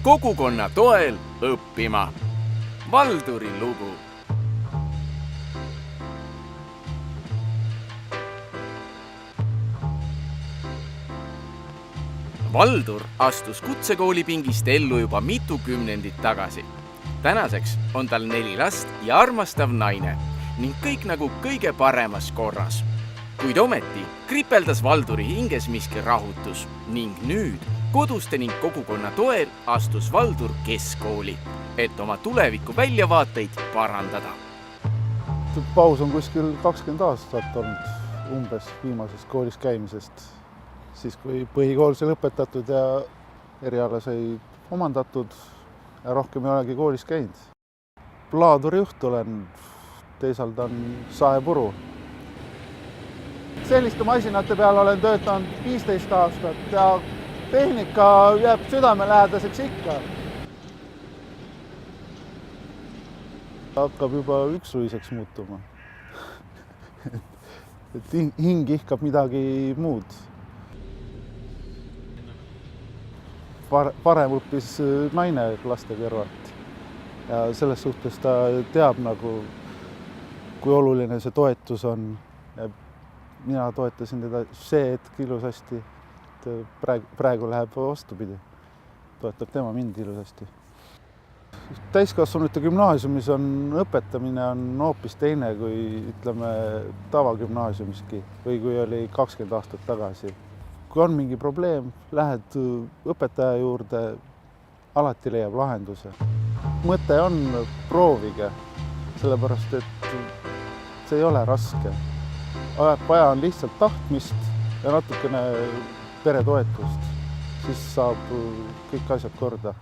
kogukonna toel õppima. Valduri lugu. Valdur astus kutsekoolipingist ellu juba mitu kümnendit tagasi. Tänaseks on tal 4 last ja armastav naine ning kõik nagu kõige paremas korras. Kuid ometi kripeldas Valduri hinges miski rahutus ning nüüd koduste ning kogukonna toel astus Valdur keskkooli, et oma tuleviku väljavaateid parandada. Paus on kuskil 20 aastat olnud umbes viimasest koolis käimisest. Siis kui põhikool sai lõpetatud ja eriala sai omandatud ja rohkem ei olegi koolis käinud. Laadurijuht olen, teisaldan saepuru. Selliste masinate peal olen töötanud 15 aastat ja tehnika jääb südamelähedaseks ikka. Hakkab juba üksluiseks muutuma. Hing ihkab midagi muud. Parem õppis naine laste kõrvalt ja selles suhtes ta teab kui oluline see toetus on. Ja mina toetasin teda see hetk ilusasti, et praegu läheb vastupidi. Toetab tema mind ilusasti. Täiskasvanute gümnaasiumis õpetamine on hoopis teine kui tavagümnaasiumiski või kui oli 20 aastat tagasi. Kui on mingi probleem, lähed õpetaja juurde, alati leiab lahenduse. Mõte on proovige, sellepärast et see ei ole raske. Vaja on lihtsalt tahtmist ja natukene peretoetust, siis saab kõik asjad korda.